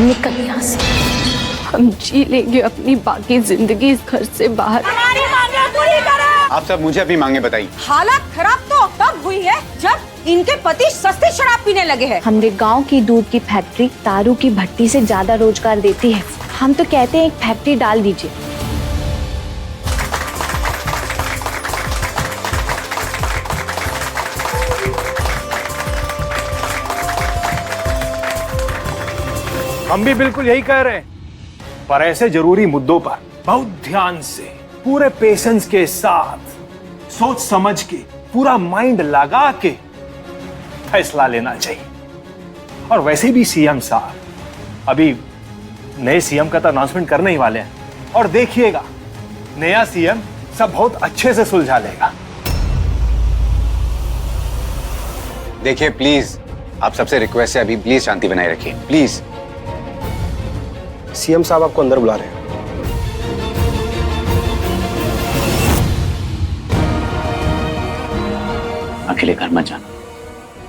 निकल यहाँ से। हम जी लेंगे अपनी बाकी जिंदगी इस घर से बाहर। हमारी मांगे पूरी करो। आप सब मुझे अपनी मांगे बताइए। हालत खराब तो तब हुई है जब इनके पति सस्ती शराब पीने लगे हैं। हमने गांव की दूध की फैक्ट्री दारू की भट्टी से ज्यादा रोजगार देती है। हम तो कहते हैं एक फैक्ट्री डाल दीजिए। हम भी बिल्कुल यही कह रहे हैं, पर ऐसे जरूरी मुद्दों पर बहुत ध्यान से, पूरे पेशेंस के साथ, सोच समझ के, पूरा माइंड लगा के फैसला लेना चाहिए। और वैसे भी सीएम साहब अभी नए सीएम का तो अनाउंसमेंट करने ही वाले हैं, और देखिएगा नया सीएम सब बहुत अच्छे से सुलझा लेगा। देखिए प्लीज, आप सबसे रिक्वेस्ट है, अभी प्लीज शांति बनाए रखिए प्लीज। सीएम साहब आपको अंदर बुला रहे हैं। अकेले घर मत जाना,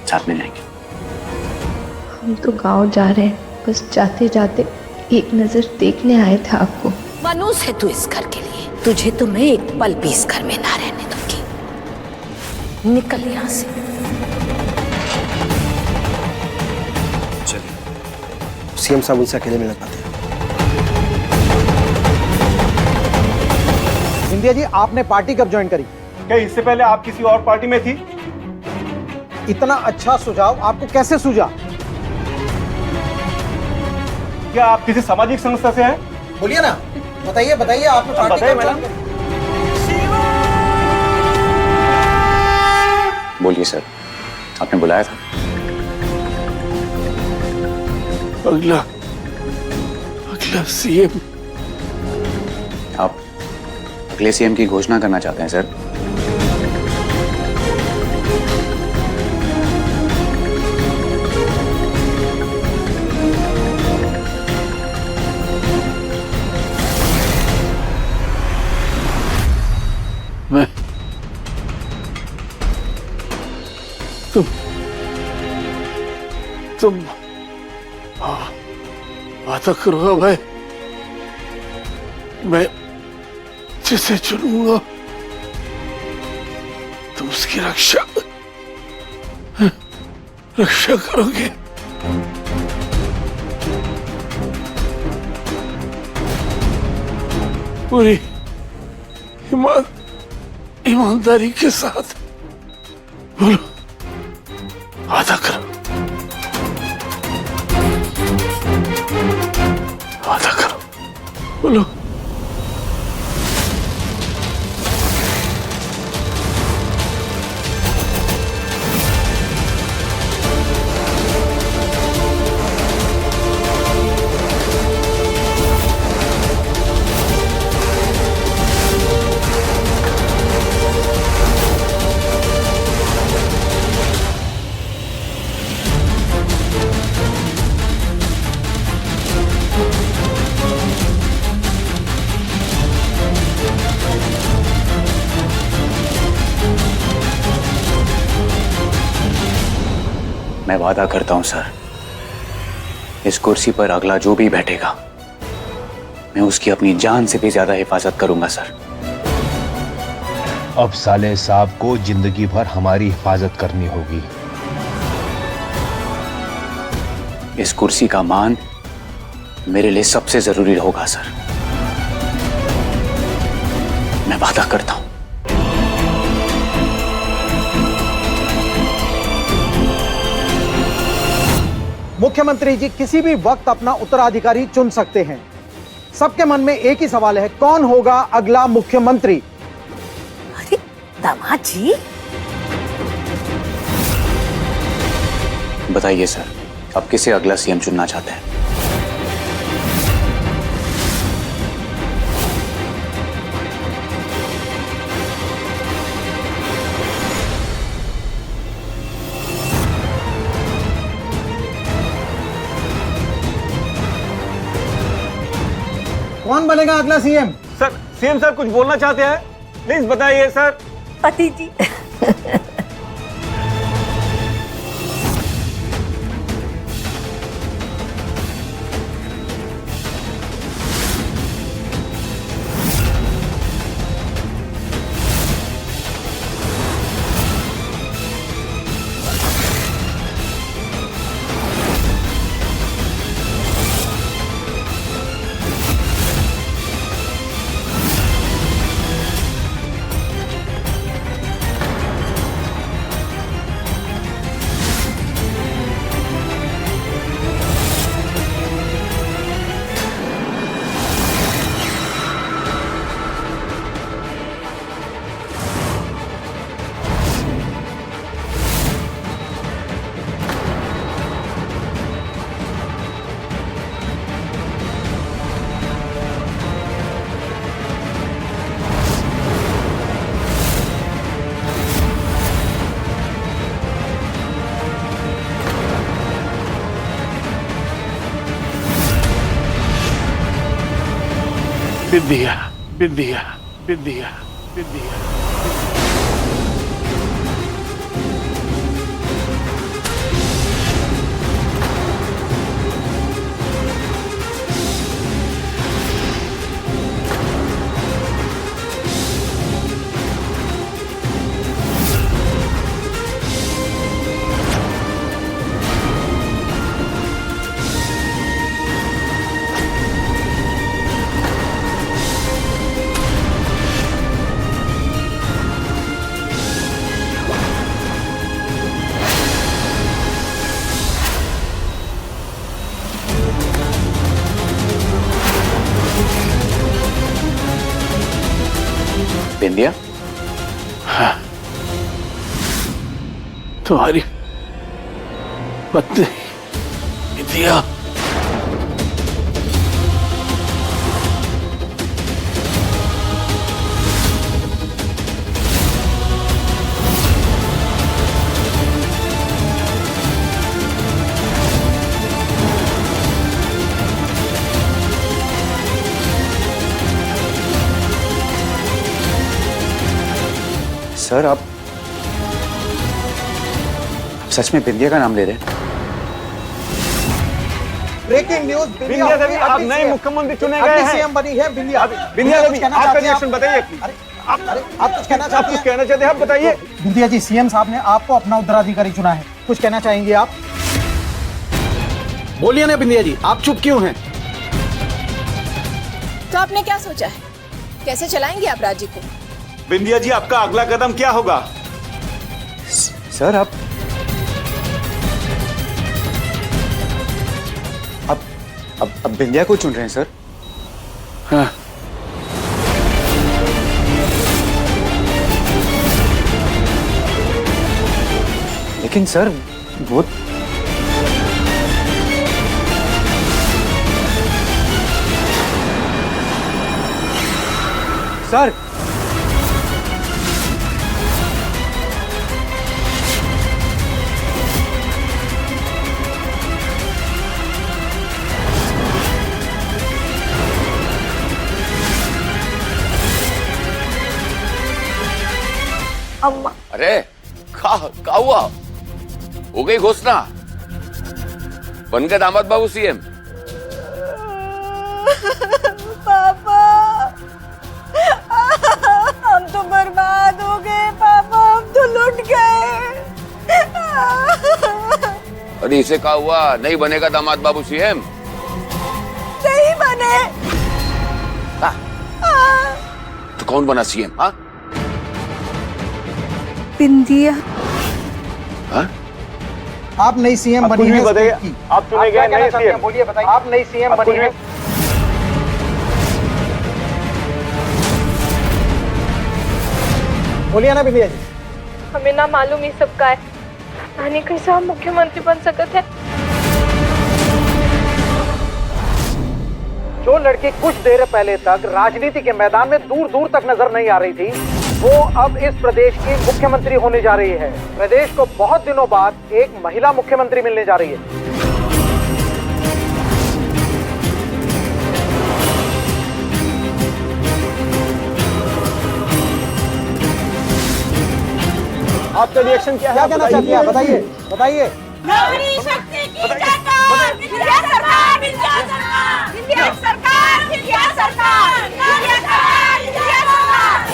साथ में जाएंगे। हम तो गांव जा रहे हैं, बस जाते जाते एक नजर देखने आए थे आपको। मनुष्य है तू इस घर के लिए, तुझे तो मैं एक पल भी इस घर में ना रहने दूंगी। निकल यहाँ से। चलिए, सीएम साहब उनसे अकेले मिलना पाते हैं। इंदिया जी, आपने पार्टी कब ज्वाइन करी? क्या इससे पहले आप किसी और पार्टी में थी? इतना अच्छा सुझाव आपको कैसे सूझा? क्या आप किसी सामाजिक संस्था से हैं? बोलिए ना, बताइए बताइए, आपने पार्टी बताइए कब मैडम। ज्वाइन करी? बोलिए सर, आपने बुलाया था? अगला सीएम। आप अगले सीएम की घोषणा करना चाहते हैं सर? मैं तुम वादा करो भाई, मैं जिसे चुनूंगा तुम उसकी रक्षा करोगे। पूरी ईमानदारी के साथ बोलो, वादा करो, वादा करो, बोलो। मैं वादा करता हूं सर, इस कुर्सी पर अगला जो भी बैठेगा मैं उसकी अपनी जान से भी ज्यादा हिफाजत करूंगा सर। अब साले साहब को जिंदगी भर हमारी हिफाजत करनी होगी। इस कुर्सी का मान मेरे लिए सबसे जरूरी होगा सर, मैं वादा करता हूं। मुख्यमंत्री जी किसी भी वक्त अपना उत्तराधिकारी चुन सकते हैं। सबके मन में एक ही सवाल है, कौन होगा अगला मुख्यमंत्री? अरे दामाद जी, बताइए सर, अब किसे अगला सीएम चुनना चाहते हैं? कौन बनेगा अगला सीएम? सर, सीएम सर कुछ बोलना चाहते हैं, प्लीज बताइए सर। पति जी। बिंदिया बिंदिया बिंदिया बिंदिया। बिंदिया, हाँ, तुम्हारी पत्नी बिंदिया। सर आप सच में बिंदिया का नाम ले रहे हैं? ब्रेकिंग न्यूज, बिंदिया देवी आप नए मुख्यमंत्री चुने गए हैं। सीएम बनी है बिंदिया। बिंदिया देवी आपका रिएक्शन बताइए। आप कुछ कहना आप कुछ कहना चाहते हैं, आप बताइए। बिंदिया जी, सीएम साहब ने आपको अपना उत्तराधिकारी चुना है, कुछ कहना चाहेंगे आप? बोलिए ना बिंदिया जी, आप चुप क्यों हैं? तो आपने क्या सोचा है, कैसे चलाएंगे आप राज्य को? बिंदिया जी आपका अगला कदम क्या होगा? सर अब बिंदिया को चुन रहे हैं सर? हाँ। लेकिन सर वो सर अम्मा। अरे का हुआ? हो गई घोषणा, बन गए दामाद बाबू सीएम। पापा, हम तो बर्बाद हो गए पापा, हम तो लुट गए। अरे इसे क्या हुआ, नहीं बनेगा दामाद बाबू सीएम? नहीं बने। तो कौन बना सीएम? हाँ, बिंदिया। हाँ? आप नई सीएम बनी है, आप चुने गए नए सीएम। बोलिए, बताइए। आप नई सीएम बनी है। बोलिए ना बिंदिया जी। हमें ना मालूम ही सबका है, नानी कैसा हम मुख्यमंत्री बन सकते हैं। जो लड़की कुछ देर पहले तक राजनीति के मैदान में दूर दूर तक नजर नहीं आ रही थी, वो अब इस प्रदेश की मुख्यमंत्री होने जा रही है। प्रदेश को बहुत दिनों बाद एक महिला मुख्यमंत्री मिलने जा रही है। आपका रिएक्शन क्या है? क्या कहना चाहती है, बताइए बताइए। नारी शक्ति की सरकार, बिंदिया सरकार, बिंदिया सरकार, बिंदिया सरकार, बिंदिया सरकार, बिंदिया सरकार, बिंदिया सरकार।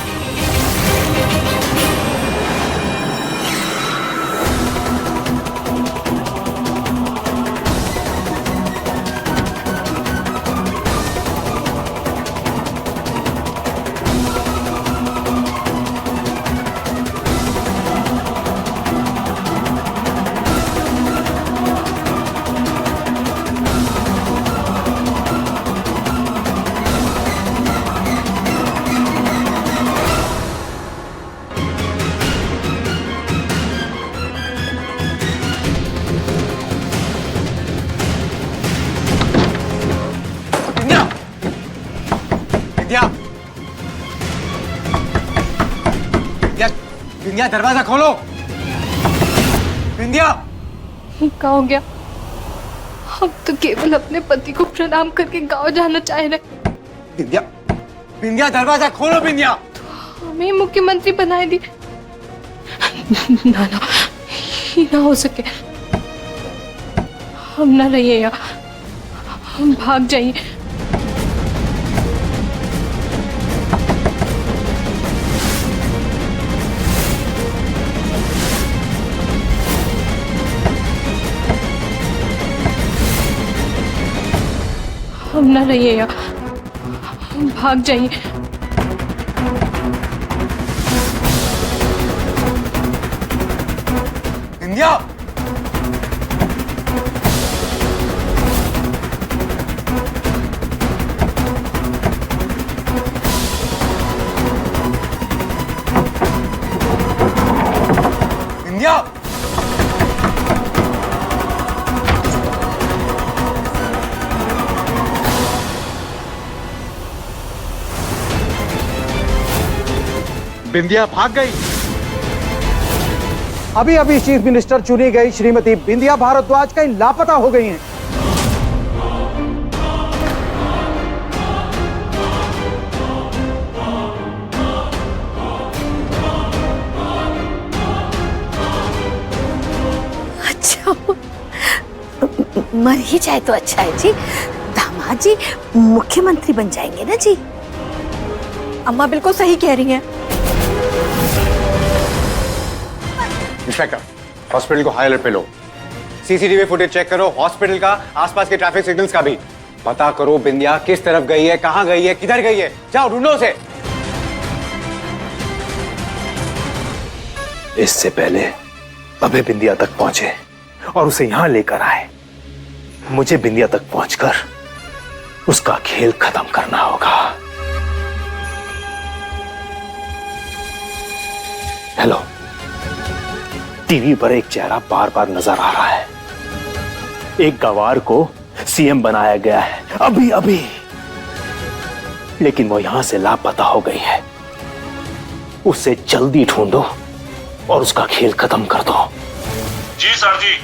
बिंदिया दरवाजा खोलो। बिंदिया, क्या हो गया? हम तो केवल अपने पति को प्रणाम करके गांव जाना चाह रहे। बिंदिया, बिंदिया दरवाजा खोलो बिंदिया। हमें मुख्यमंत्री बनाए दी। ना ना, ये ना हो सके। हम ना रहिए यहाँ, हम भाग जाइए। हम ना रहिए यहाँ, हम भाग जाइए। बिंदिया बिंदिया बिंदिया भाग गई। अभी अभी चीफ मिनिस्टर चुनी गई श्रीमती बिंदिया भारद्वाज कहीं लापता हो गई हैं। अच्छा, मर ही जाए तो अच्छा है जी। दामाद जी मुख्यमंत्री बन जाएंगे ना जी। अम्मा बिल्कुल सही कह रही हैं। इंस्पेक्टर, हॉस्पिटल को हाई अलर्ट पे लो। सीसीटीवी फुटेज चेक करो, हॉस्पिटल का, आसपास के ट्रैफिक सिग्नल्स का भी। पता करो बिंदिया किस तरफ गई है, कहां गई है, किधर गई है। जाओ ढूंढो उसे। इससे पहले अभय बिंदिया तक पहुंचे और उसे यहां लेकर आए, मुझे बिंदिया तक पहुंचकर उसका खेल खत्म करना होगा। हेलो, टीवी पर एक चेहरा बार बार नजर आ रहा है। एक गवार को सीएम बनाया गया है अभी अभी, लेकिन वो यहां से लापता हो गई है। उसे जल्दी ढूंढो और उसका खेल खत्म कर दो। जी सर जी।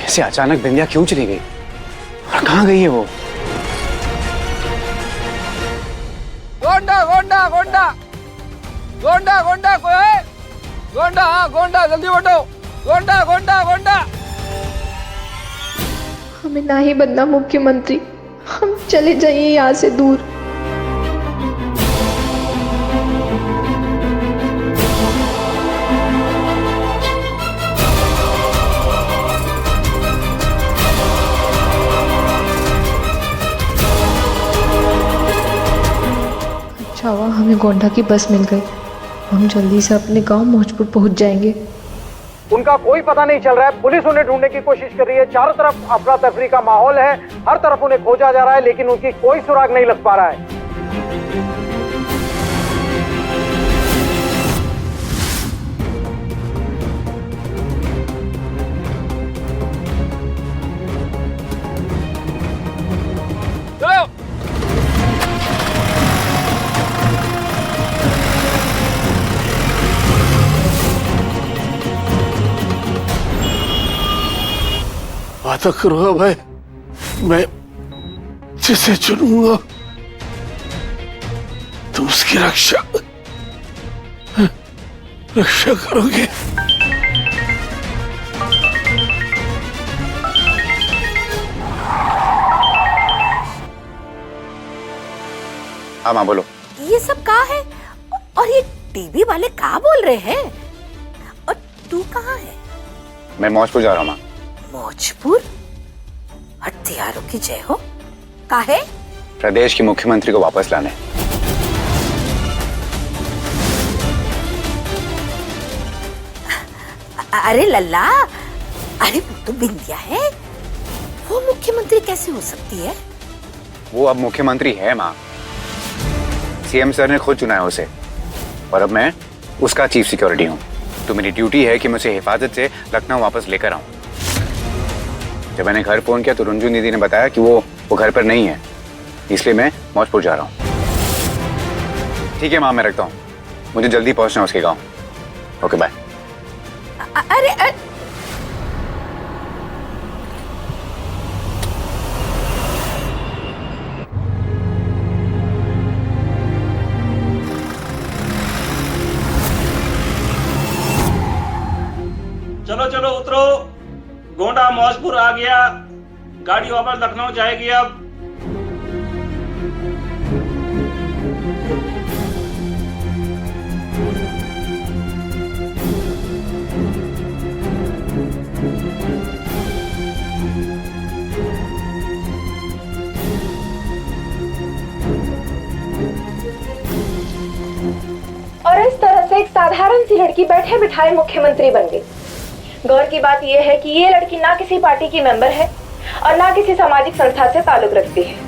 ऐसे अचानक बिंदिया क्यों चली गई और कहां गई है वो? गोंडा गोंडा गोंडा गोंडा गोंडा कोई है? गोंडा, हाँ गोंडा, जल्दी बैठो। गोंडा गोंडा गोंडा। हमें ना ही बनना मुख्यमंत्री, हम चले जाइए यहाँ से दूर। अच्छा हुआ हमें गोंडा की बस मिल गई। हम जल्दी से अपने गांव मौजपुर पहुंच जाएंगे। उनका कोई पता नहीं चल रहा है। पुलिस उन्हें ढूंढने की कोशिश कर रही है। चारों तरफ अफरा तफरी का माहौल है। हर तरफ उन्हें खोजा जा रहा है, लेकिन उनकी कोई सुराग नहीं लग पा रहा है। चलो। वादा करो भाई, मैं जिसे चुनूंगा तुम उसकी रक्षा करोगे। हाँ माँ बोलो। ये सब कहाँ है? और ये टीवी वाले कहाँ बोल रहे हैं? और तू कहाँ है? मैं मौजपुर जा रहा हूँ माँ। मौजपुर? हथियारों की जय हो। काहे? प्रदेश के मुख्यमंत्री को वापस लाने। अरे लल्ला, अरे वो तो बिंदिया है। वो मुख्यमंत्री कैसे हो सकती है? वो अब मुख्यमंत्री है माँ। सीएम सर ने खुद चुना है उसे, और अब मैं उसका चीफ सिक्योरिटी हूँ। तो मेरी ड्यूटी है कि मैं उसे हिफाजत से लखनऊ वापस लेकर आऊँ। जब मैंने घर फोन किया तो रुंजू दीदी ने बताया कि वो घर पर नहीं है, इसलिए मैं मौजपुर जा रहा हूँ। ठीक है माँ, मैं रखता हूँ, मुझे जल्दी पहुँचना है उसके गाँव। Okay bye. अरे चलो चलो उतरो, गोंडा मौजपुर आ गया, गाड़ी वापस लखनऊ जाएगी अब। और इस तरह से एक साधारण सी लड़की बैठे बिठाए मुख्यमंत्री बन गई। गौर की बात यह है कि ये लड़की ना किसी पार्टी की मेंबर है और ना किसी सामाजिक संस्था से ताल्लुक रखती है।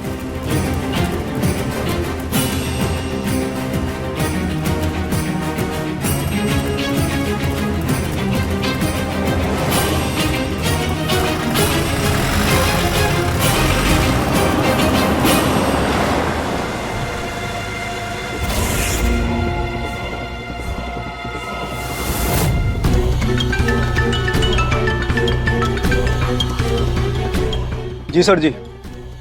जी सर जी,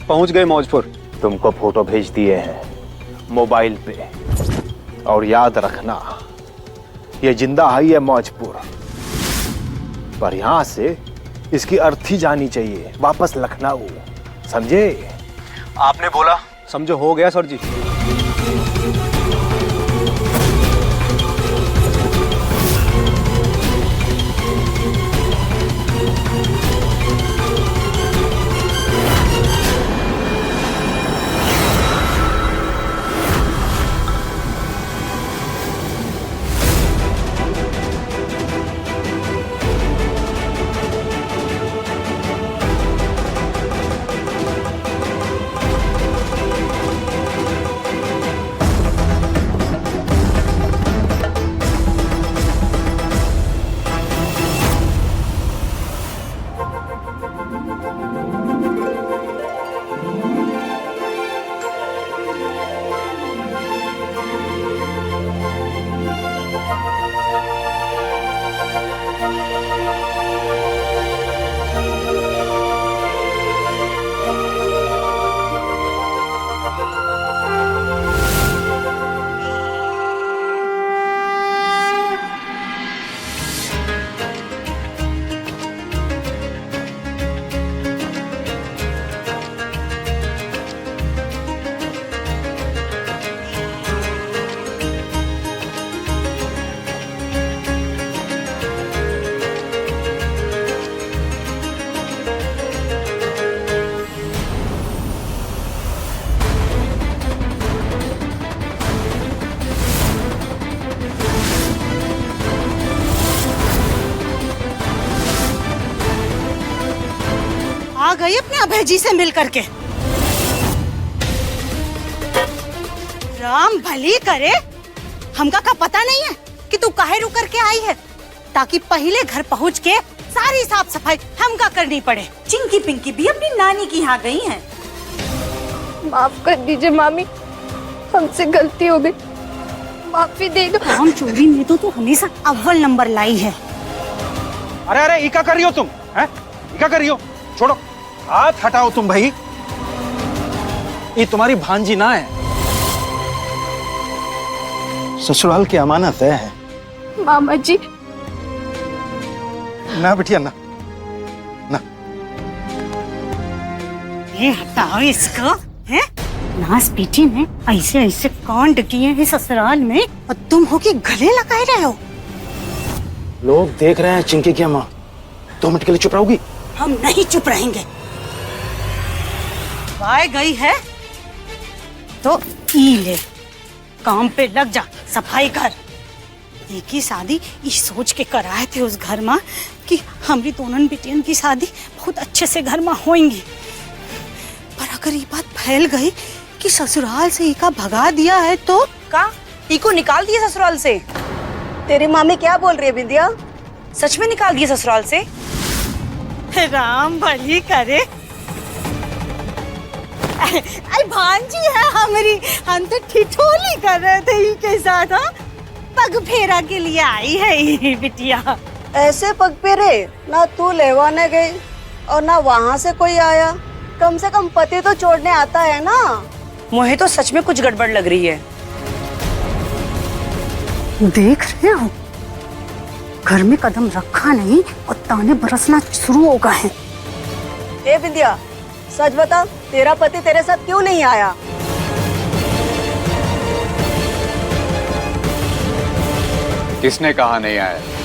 पहुंच गए मौजपुर। तुमको फोटो भेज दिए हैं मोबाइल पे, और याद रखना ये जिंदा है ये मौजपुर, पर यहां से इसकी अर्थी जानी चाहिए वापस लखनऊ, समझे? आपने बोला समझो, हो गया सर जी। आ गई अपने अभय जी से मिल करके। राम भली करे, हमका का पता नहीं है कि तू काहे रुक करके आई है, ताकि पहले घर पहुंच के सारी साफ सफाई हमका करनी पड़े। चिंकी पिंकी भी अपनी नानी की यहाँ गई हैं। माफ कर दीजिए मामी, हमसे गलती हो गई, माफी दे दो। काम चोरी में तो तू हमेशा अव्वल नंबर लाई है। अरे अरे, ये क्या कर रही हो तुम? हैं? ये क्या कर रही हो? छोड़ो, हाथ हटाओ तुम भाई। ये तुम्हारी भांजी ना है, ससुराल की अमानत है। मामा जी ना बिटिया ना, ना। ये हटाओ इसको, हैं? नास बेटी ने ऐसे ऐसे कांड किए हैं ससुराल में और तुम हो के गले लगाए रहे हो। लोग देख रहे हैं चिंकी की अम्मा, 2 मिनट के लिए चुप रहोगी? हम नहीं चुप रहेंगे। आए गई है तो ई ले, काम पे लग जा, सफाई कर। एक ही शादी इस सोच के कराए थे उस घर में कि हमारी दोनों बेटियन की शादी बहुत अच्छे से घर में होंगी, पर अगर ये बात फैल गई कि ससुराल से इका भगा दिया है तो का इको निकाल दिया ससुराल से? तेरी मामी क्या बोल रही है बिंदिया? सच में निकाल दिया ससुराल से? राम भली करे, आई भांजी है हमारी, हम तो ठिठोली कर रहे थे इनके साथ। हाँ, पग फेरा के लिए आई है ये बिटिया। ऐसे पग फेरे ना तू लेवाने गई और ना वहाँ से कोई आया, कम से कम पति तो छोड़ने आता है ना। मुझे तो सच में कुछ गड़बड़ लग रही है। देख रहे हो घर में कदम रखा नहीं और ताने बरसना शुरू हो गए हैं। ए विद्या, सच बता, तेरा पति तेरे साथ क्यों नहीं आया? किसने कहा नहीं आया?